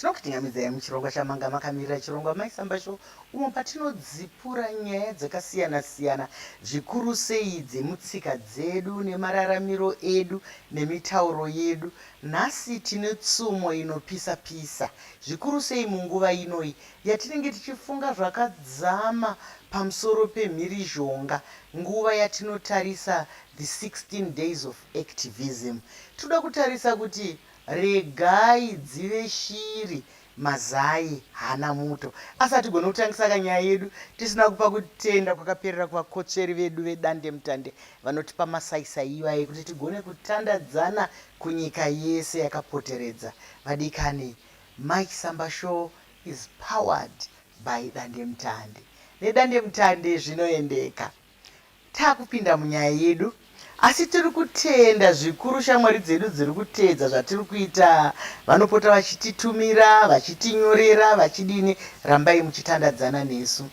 Tinokutingamidzai muchirongwa chamanga makamirira chirongwa maichisambashow umo patinodzipura nyaya dzakasiyana-siyana zvikuru sei dzemutsika dzedu nemararamiro edu nemitauro yedu. Nhasi tine tsumo inopisa-pisa zvikuru sei munguva inoi yatinenge tichifunga zvakadzama pamusoro pemhirizhonga, nguva yatinotarisa the 16 days of activism. Toda kutarisa kuti regai, dzive, shiri, mazai, haana, muto. Asati gona kutangisa kanyaya yedu tisina kupa kutenda kwakaperera kuvakotsveri vedu vedandemutande vanotipa masaisai ivaye kuti tigone kutandadzana kunyika yese yakapoteredza. Vadikani, maichisambashow is powered by dandemutande. Nedandemutande zvinoendeka. Takupinda munyaya yedu. Asi tiri kutenda zvikuru shamwari dzedu dziri kuteedza zvatiri kuita, vanopota vachititumira, vachitinyorera, vachidini, rambai muchitandadzana nesu.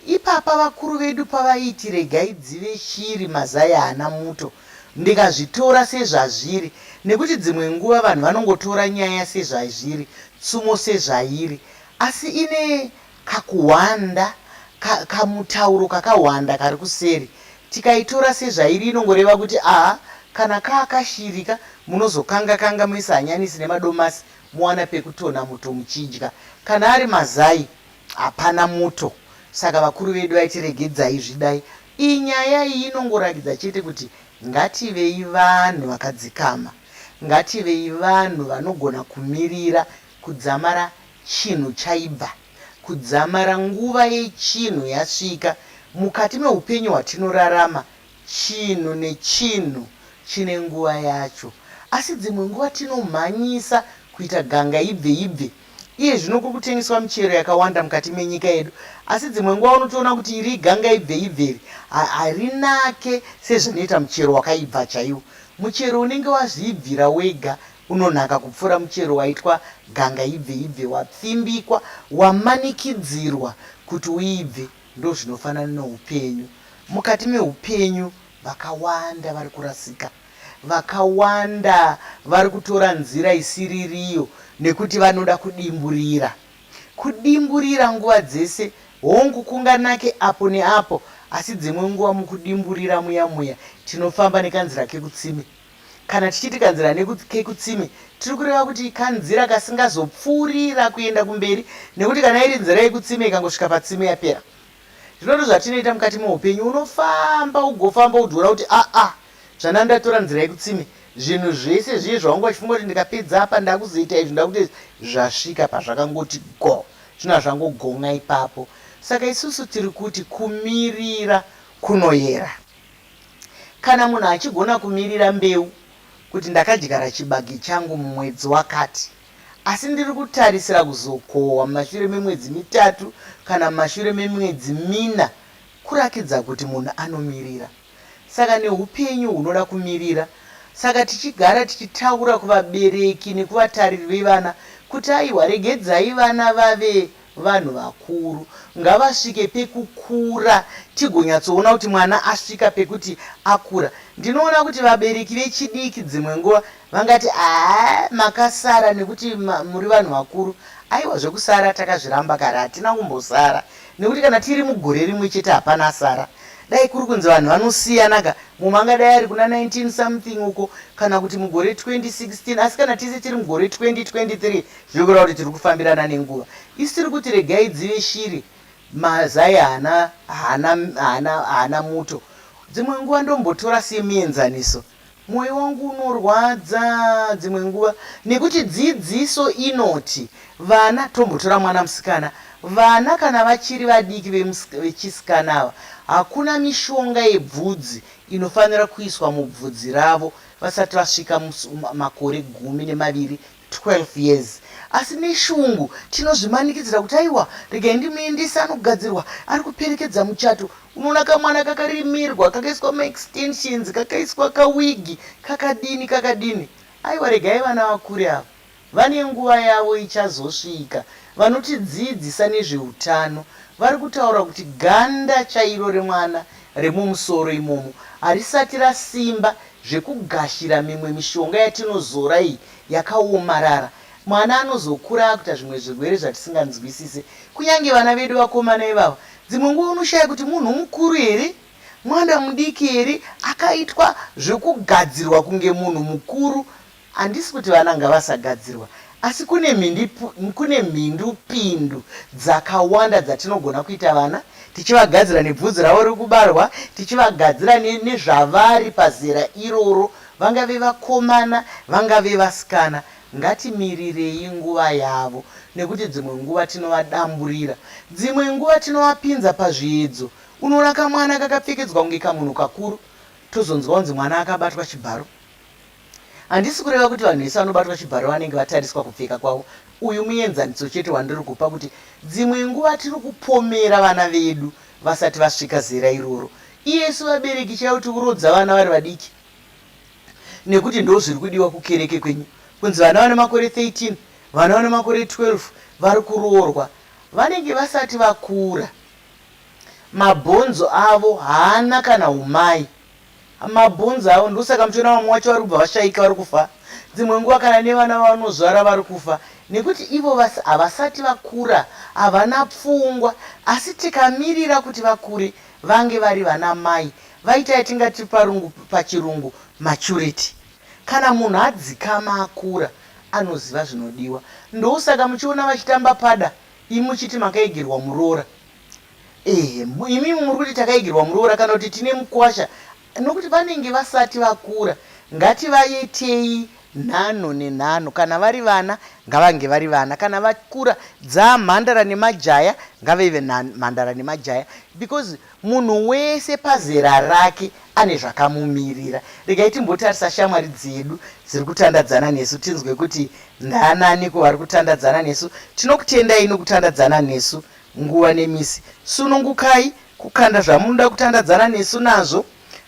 Ipapa vakuru vedu pavaiti regai, dzive, shiri, mazai, haana, muto, ndikazvitora sezvazviri, nekuti dzimwe nguva vanhu vanongotora nyaya sezvazviri, tsumo sezvairi, asi ine kakuwanda, kamutauro kakawanda kari kuseri. Tikaitora sezvairi inongoreva kuti kana kaakashirika munozokanga muisa hanyanisi nemadomasi muwana pekutona muto muchidya. Kana ari mazai hapana muto. Saka vakuru vedu vaitiregedzai zvidai. Iyi nyaya iyi inongorakidza chete kuti ngativei vanhu vakadzikama, ngativei vanhu vanogona kumirira kudzamara chinhu chaibva, kudzamara nguva yechinhu yasvika. Mukati meupenyu hwatinorarama, chinhu nechinhu chine nguva yacho. Asi dzimwe nguva tinomhanyisa kuita ganga ibve. Iye zvino kuri kutengeswa michero yakawanda mukati menyika yedu. Asi dzimwe nguva unotoona kuti iri ganga ibve harinake sezvinoita muchero wakaibva chaiwo. Muchero unenge wazvibvira wega unonaka kupfuura muchero waitwa ganga ibve, wapfimbikwa, wamanikidzirwa kuti uibve. Ndo zvinofanana neupenyu. Mukati meupenyu vakawanda vari kurasika, vakawanda vari kutora nzira isiririyo nekuti vanoda kudimburira nguva dzese. Hongu kunganake apo neapo, asi dzimwe nguva mukudimburira muya tinofamba nekanzira kekutsime. Kana tichiti kanzira kekutsime, tiri kureva kuti kanzira kasingazopfuurira kuenda kumberi, nekuti kana iri nzira yekutsime ikangosvika patsime yapera. Zvinondo zvatinoita mukati meupenyu, unofamba ugofamba udhiona kuti zvana ndatora nzira yekutsime, zvinhu zvese zviye zvaunga uchifunga kuti ndikapedza apa ndakuzoita izvi ndakuti zvasvika pazvakangoti go, zvina zvangogonga ipapo. Saka isusu tiri kuti kumirira kunoyera. Kana munhu achigona kumirira mbeu kuti ndakadyara chibage changu mumwedzi wakati, asi ndiri kutarisira kuzokohwa mumashure memwedzi 3 kana mumashure memwedzi 4, kurakidza kuti munhu anomirira. Saka neupenyu hunoda kumirira. Saka tichigara tichitaura kuvabereki nekuvatariri vevana kuti aiwa, regedzai vana vave vanhu vakuru, ngavasvike pekukura, tigonyatsoona kuti mwana asvika pekuti akura. Ndinoona kuti vabereki vechidiki dzimwe nguva vangati makasara nekuti muri vanhu vakuru. Aiwa, zvekusara takazviramba kare, hatina kumbosara, nekuti kana tiri mugore rimwe chete hapana sara. Dai kuri kunzi vanhu vanosiyanaka, mumwe angadai ari kuna 19 something uko, kana kuti mugore 2016, asi kana tisi tiri mugore 2023 zvokureva kuti tiri kufambirana nenguva. Isi tiri kuti regai, dzive, shiri, mazai, haana, muto. Dzimwe nguva ndombotora semuenzaniso, mwoyo wangu unorwadza dzimwe nguva, nekuti dzidziso inoti vana, tombotora mwana musikana, vana kana vachiri vadiki vechisikana ava, hakuna mishonga yebvudzi inofanira kuiswa mubvudzi ravo vasati vasvika makore 12, 12 years. Asi neshungu tinozvimanikidzira kuti aiwa, regai ndimuendesa anogadzirwa, ari kuperekedza muchato. Unoona kamwana kakarimirwa, kakaiswa maextensions, kakaiswa kawigi, kakadini. Aiwa, regai vana vakure ava, vane nguva yavo ichazosvika. Vanotidzidzisa nezveutano vari kutaura kuti ganda chairo remwana remumusoro imomo harisati rasimba zvekugashira mimwe mishonga yatinozora iyi yakaomarara. mwana anozokura akuita zvimwe zvirwere zvatisinganzwisise. Kunyange vana vedu vakomana ivava, dzimwe nguva unoshaya kuti munhu mukuru here, mwana mudiki here, akaitwa zvekugadzirwa kunge munhu mukuru. Handisi kuti vana ngavasagadzirwa, asi kune mhindu pindu dzakawanda dzatinogona kuita vana, tichivagadzira nebvudzi ravo rekubarwa, tichivagadzira nezvavari pazera iroro, vangave vakomana, vangave vasikana. Ngatimirirei nguva yavo, nekuti dzimwe nguva tinovadamburira, dzimwe nguva tinovapinza pazviedzo. Unoona kamwana kakapfekedzwa kunge kamunhu kakuru, tozonzwa kunzi mwana akabatwa chibharo. Handisi kureva kuti vanhu vese vanobatwa chibharo vanenge vatariswa kupfeka kwavo. Uyu muenzaniso chete wandiri kupa kuti dzimwe nguva tiri kupomera vana vedu vasati vasvika zera iroro. Iyesu vabereki chauti kurodza vana vari vadiki, nekuti ndo zviri kudiwa kukereke kwenyu. Kunzi vana vane makore 13, vana vane makore 12 vari kuroorwa, vanenge vasati vakura. Mabhonzo avo haana kana umai. Mabhonzo avo ndosaka muchiona vamwe vacho vari kubva vashaika vari kufa. Dzimwe nguva kana nevana vavanozvara vari kufa, nekuti ivo havasati vakura, havana pfungwa. Asi tikamirira kuti vakure vange vari vana mai, vaita yatingati pachirungu maturity. Kana munhu adzikama akura, anoziva zvinodiwa. Ndosaka muchiona vachitamba pada, imi muchiti makaigirwa muroora. Imi muri kuti takaigirwa muroora kana kuti tine mukwasha, nokuti vanenge vasati vakura. Ngativaitei nhano nenhano. Kana vari vana ngavange vari vana, kana vakura dzamhandara nemajaya ngaveve mhandara nemajaya, because munhu wese pazera rake ane zvakamumirira. Regai timbotarisa shamwari dzedu dziri kutandadzana nesu, tinzwe kuti ndanani kuvari kutandadzana nesu. Tinokutendai nokutandadzana nesu nguva nemisi. Sunungukai kukanda zvamunoda kutandadzana nesu nazvo.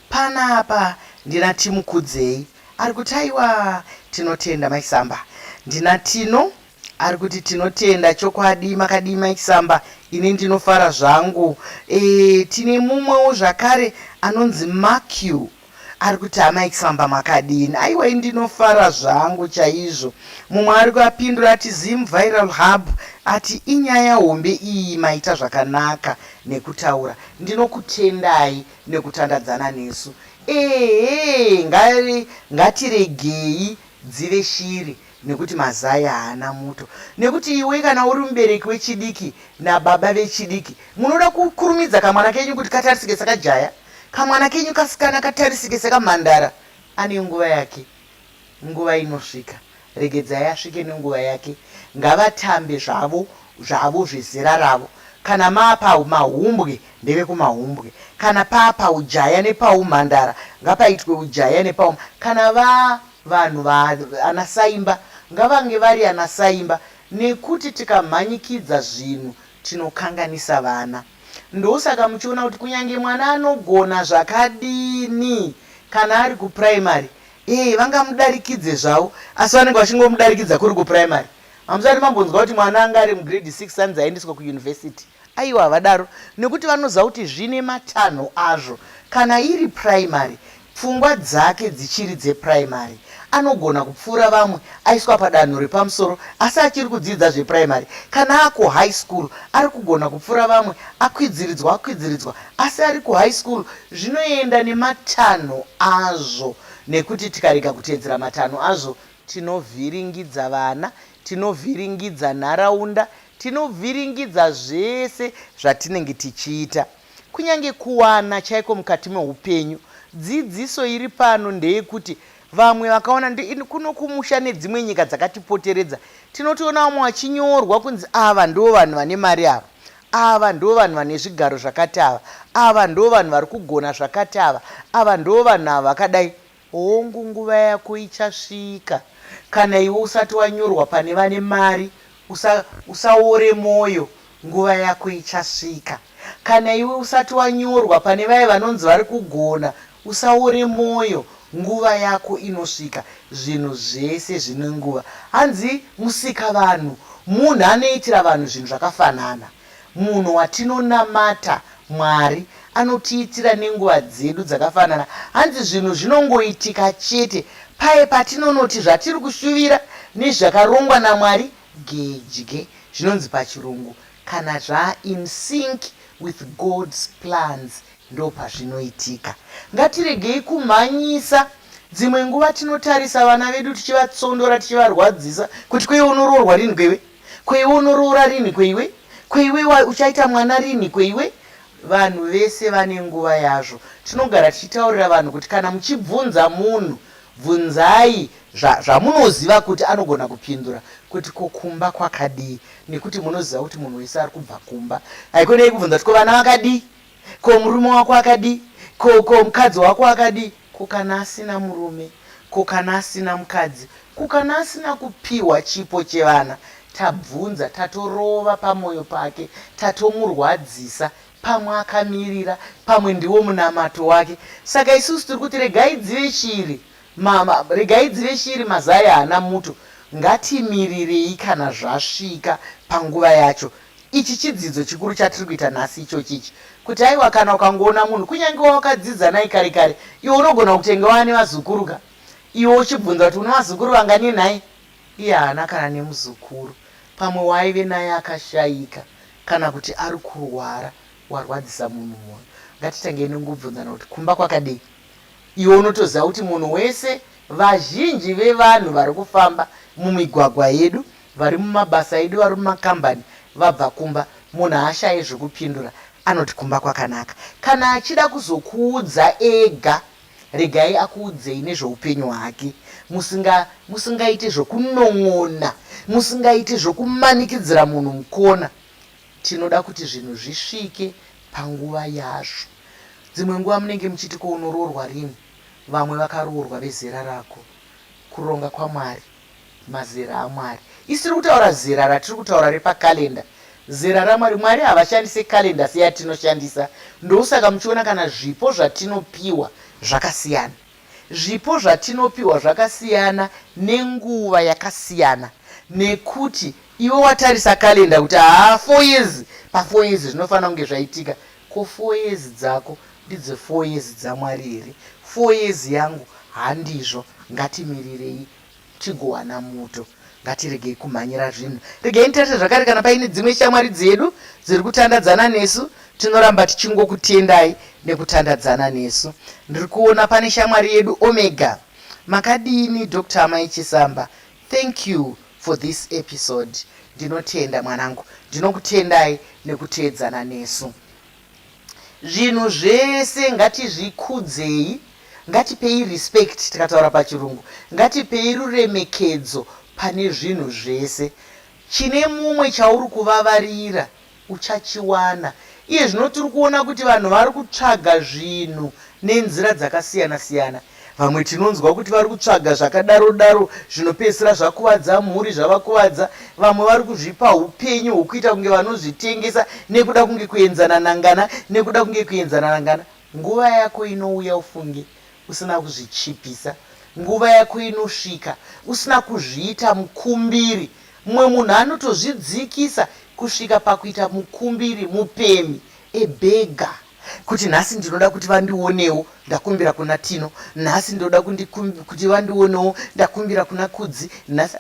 Panapa ndina Timukudzei ari kuti aiwa tinotenda maichisamba. Ndina Tino ari kuti tinotenda chokwadi makadi maichisamba, ini ndinofara zvangu. Tine mumwewo zvakare anonzi Makyu ari kuti amaichisamba makadini. Aiwa ndinofara zvangu chaizvo. Mumwe ari kuapindura ati Zim Viral Hub ati inyaya hombe iyi maita zvakanaka nekutaura. Ndinokutendai nekutandadzana nesu. Ngatiregei dzive shiri, nekuti mazai haana muto. Nekuti iwe kana uri mubereki wechidiki nababa vechidiki, munoda kukurumidza kamwana kenyu kuti katarisike sakajaya, kamwana kenyu kasikana katarisike sakamhandara. Ane nguva yake, nguva inosvika. Regedzai asvike nenguva yake. Ngavatambe zvavo zvezera ravo. Kana mahumbwe ndeve kumahumbwe, kana paujaya nepaumhandara ngapaitwe ujaya nepaumhandara. Kana vanhu anasaimba ngavange vari anasaimba, nekuti tikamhanyikidza zvinhu tinokanganisa vana. Ndosaka muchiona kuti kunyange mwana anogona zvakadini kana ari kupuraimary, vangamudarikidze zvavo, asi vanenge vachingomudarikidza kuri kupuraimary. Hamusati mambonzwa kuti mwana anga ari mugrade 6 anzi aendeswa kuyunivhesiti. Aiwa havadaro, nekuti vanoziva kuti zvine matanho azvo. Kana iri primary, pfungwa dzake dzichiri dzeprimary, anogona kupfuura vamwe aiswa padanho repamusoro asi achiri kudzidza zveprimary. Kana ako high school ari kugona kupfuura vamwe akwidziridzwa asi ari kuhigh school. Zvinoenda nematanho azvo, nekuti tikarega kuteedzera matanho azvo tinovhiringidza vana, tinovhiringidza nharaunda, tinovhiringidza zvese zvatinenge tichiita. Kunyange kuwana chaiko mukati meupenyu, dzidziso iri pano ndeyekuti vamwe vakaona kuno kumusha nedzimwe nyika dzakatipoteredza, tinotoona vamwe vachinyorwa kunzi ava ndo vanhu vane mari ava, ava ndo vanhu vane zvigaro zvakati ava ndo vanhu vari kugona zvakati ava ndo vanhu ava vakadai. Hongu, nguva yako ichasvika. Kana iwe usati wanyorwa pane vane mari, usaore mwoyo, nguva yako ichasvika. Kana iwe usati wanyorwa pane vaye vanonzi vari kugona, usaore mwoyo, nguva yako inosvika. Zvinhu zvese zvine nguva. Hanzi musika vanhu, munhu anoitira vanhu zvinhu zvakafanana. Munhu watinonamata Mwari anotiitira nenguva dzedu dzakafanana. Hanzi zvinhu zvinongoitika chete paye patinonoti zvatiri kushuvira nezvakarongwa naMwari gedye, zvinonzi pachirungu kana in sync with God's plans, ndo pazvinoitika. Ngatiregei kumhanyisa. Dzimwe nguva tinotarisa vana vedu tichivatsondora tichivarwadzisa kuti kweiwe unoroorwa rini kweiwe, kweiwe unoroora rini kweiwe, kweiwe uchaita mwana rini kweiwe. Vanhu vese vane nguva yazvo. Tinogara tichitaurira vanhu kuti kana muchibvunza munhu, bvunzai zvamunoziva kuti anogona kupindura, kuti kokumba kwakadii, nekuti munoziva kuti munhu wese ari kubva kumba. Haikonei kubvunza kuti ko vana vakadii, ko murume wako akadii, ko mukadzi wako akadii. Kukana asina murume, kukana asina mukadzi, kukana asina kupiwa chipo chevana, tabvunza, tatorova pamwoyo pake, tatomurwadzisa, pamwe akamirira, pamwe ndiwo munamato wake. Saka isusu tiri kuti regai dzive shiri, regai dzive shiri, mazai haana muto. Ngatimirirei kana zvasvika panguva yacho. Ichi chidzidzo chikuru chatiri kuita nhasi ichochichi, kuti aiwa kana ukangoona munhu kunyange wakadzidza naye kare kare, iwe unogona kutenga wane vazukuru ka, iwe uchibvunza kuti una vazukuru vangani naye, iye haana kana nemuzukuru. Pamwe waive naye akashayika, kana kuti ari kurwara, warwadzisa munhu mwoyo. Ngatitangei nekubvunzana kuti kumba kwakadei. Iwe unotoziva kuti munhu wese, vazhinji vevanhu vari kufamba mumigwagwa yedu, vari mumabasa edu, vari mumakambani, vabva kumba. Munhu haashaye zvekupindura, anoti kumba kwakanaka. Kana achida kuzokuudza ega, regai akuudzei nezveupenyu hwake. Musingaite zvokunon'ona, musingaite zvokumanikidzira munhu mukona. Tinoda kuti zvinhu zvisvike panguva yazvo. Dzimwe nguva munenge muchiti ko unoroorwa rini, vamwe vakaroorwa vezera rako. Kuronga kwaMwari, mazera aMwari. Isiri kutaura zera ratiri kutaura repakalenda. Zera raMwari, Mwari havashandise kalenda seyatinoshandisa. Ndosaka muchiona kana zvipo zvatinopiwa zvakasiyana. Zvipo zvatinopiwa zvakasiyana nenguva yakasiyana. Nekuti iwe watarisa kalenda kuti 4 years, pa4 years zvinofanira kunge zvaitika. Ko 4 years dzako ndidzo 4 years dzaMwari here? 4 years yangu handizvo. Ngatimirirei tigowana muto. Ngatiregei kumhanyira zvinhu. Regei nitarisa zvakare kana paine dzimwe shamwari dzedu dziri kutandadzana nesu, tinoramba tichingokutendai nekutandadzana nesu. Ndiri kuona pane shamwari yedu Omega. Makadini Dr. Maichisamba. Thank you for this episode. Ndinotenda mwanangu. Ndinokutendai nekuteedzana nesu. Zvinhu zvese ngatizvikudzei, ngatipei respect tikataura pachirungu. Ngatipei ruremekedzo pane zvinhu zvese. Chine mumwe chauri kuvavarira uchachiwana. Iye zvino tiri kuona kuti vanhu vari kutsvaga zvinhu nenzira dzakasiyana siyana. Vamwe tinonzwa kuti vari kutsvaga zvakadaro daro zvinopedzisira zvakuvadza mhuri, zvavakuvadza. Vamwe vari kuzvipa upenyu hwokuita kunge vanozvitengesa nekuda kunge kuenzana nangana, nekuda kunge kuenzana nangana. Nguva yako inouya ufunge usina kuzvichipisa. Nguva yako inosvika usina kuzviita mukumbiri. Mumwe munhu anotozvidzikisa kusvika pakuita mukumbiri, mupemi, ebega. Kuti nhasi ndinoda kuti vandionewo, ndakumbira kuna Tino. Nhasi ndinoda kuti vandionewo, ndakumbira kuna Kudzi. Nhasi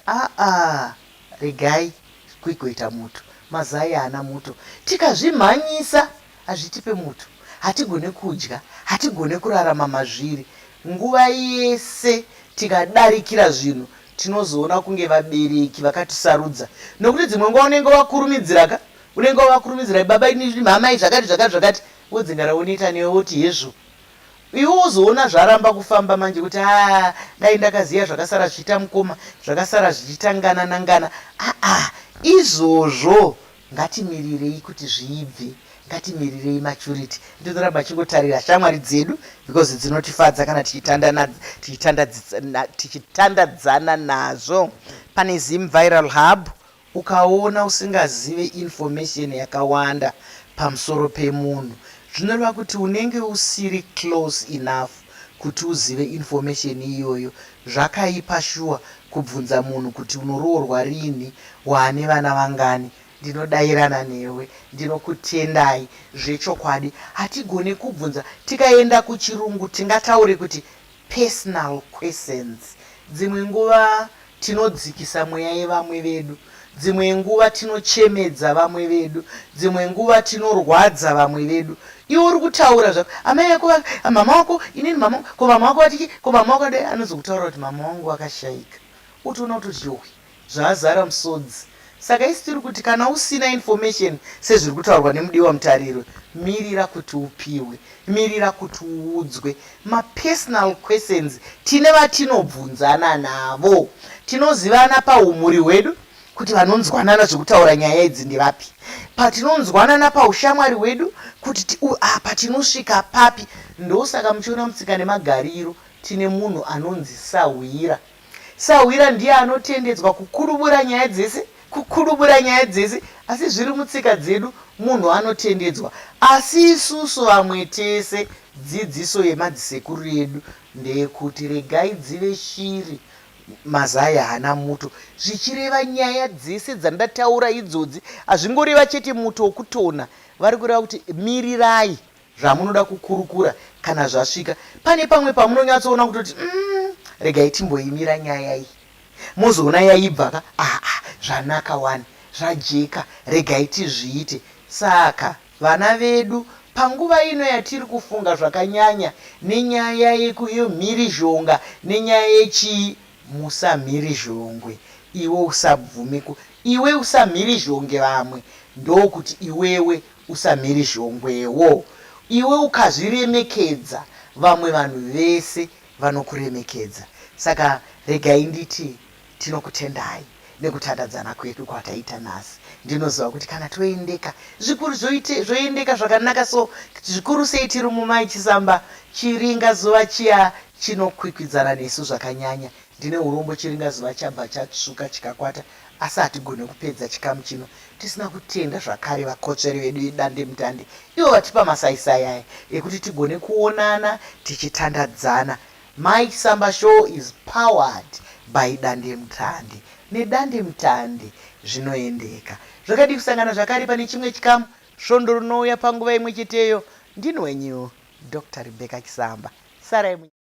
regai kugoita muto. Mazai haana muto. Tikazvimhanyisa hazvitipe muto. Hatigone kudya, hatigone kurarama mazviri. Nguva yese tikadarikira zvinhu tinozoona kunge vabereki vakatisarudza. Nokuti dzimwe nguva unenge wakurumidzira unenge wakurumidzira baba ini mama zvakati wodzingara unoita newe woti hezvo. Iwe uzoona zvaramba kufamba manje kuti dai ndakaziya zvakasara zvichiita mukoma, zvakasara zvichiita ngana nangana. Izvozvo ngatimirirei kuti zviibve. Ngatimirire maturity. Ndinoramba chingotarira shamwari dzedu because dzinotifadza kana tichitandadzana nazvo. Pane Zim Viral Hub. Ukaona usingazive information yakawanda pamusoro pemunhu, zvinoreva kuti unenge usiri close enough kuti uzive information iyoyo. Zvakaipa sure kubvunza munhu kuti unoroorwa rini, wane vana vangani. Ndinodayirana newe, ndinokutendai zvechokwadi. Hatigone kubvunza, tikaenda kuchirungu tingataure kuti personal questions. Dzimwe nguva tinodzikisa mweya yevamwe vedu, dzimwe nguva tinochemedza vamwe vedu, dzimwe nguva tinorwadza vamwe vedu. Iwe uri kutaura zvako, amai yako, mama wako, inini mama, ko mama wako atiki, ko mama wako dai anozokutaura kuti mama wangu akashayika. Utoona kuti yowe zvazara musodzi. Saka isi tiri kuti kana usina information sezviri kutaurwa nemudiwa mutariro, mirira kuti upiwe, mirira kuti uudzwe. Ma-personal questions tine vatinobvunzana navo, tinozivana paumuri hwedu kuti vanonzwanana zvekutaura nyaya idzi ndevapi, patinonzwanana paushamwari hwedu kuti apa tinosvika papi. Ndosaka muchiona mutsika nemagariro tine munhu anonzi sahwira. Sahwira ndiye anotendedzwa kukurubura nyaya dzese, kukurubura nyaya dzese, asi zviri mutsika dzedu munhu anotendedzwa. Asi isusu vamwe tese dzidziso yemadzisekuru edu ndeyekuti regai dzive shiri, mazai haana muto. Zvichireva nyaya dzese dzandataura idzodzi, hazvingoreva chete muto wokutona. Vari kureva kuti mirirai zvamunoda kukurukura kana zvasvika. Pane pamwe pamunonyatsoona kutoti regai timboimira nyaya iyi, mozoona yaibva ka zvanaka wani, zvajeka, regai tizviite. Saka vana vedu panguva ino yatiri kufunga zvakanyanya nenyaya yemhirizhonga nenyaya yechii, musamhirizhongwe. Iwe usabvumiko, iwe usamhirizhonge vamwe, ndokuti iwewe usamhirizhongwewo. Iwe ukazviremekedza, vamwe vanhu vese vanokuremekedza. Saka regai nditi tinokutendai nekutandadzana kwedu kwataita nhasi. Ndinoziva kuti kana toendeka zvikuru zvoendeka zvakanaka, so zvikuru sei tiri mumaichisamba, chiringa zuva chiya chinokwikwidzana nesu zvakanyanya. Ndine urombo chiringa zuva chabva chatsvuka chikakwata, asi hatigone kupedza chikamu chino tisina kutenda zvakare vakotsveri vedu vedande mutande, ivo vatipa masaisai aya ekuti tigone kuonana tichitandadzana. Maichisambashow is powered by dande mutande. Nedande mutande zvinoendeka. Zvakadi kusangana zvakare pane chimwe chikamu, svondo rinouya panguva imwe cheteyo. Ndini wenyu Dr. Rebecca Kisamba. Sarai.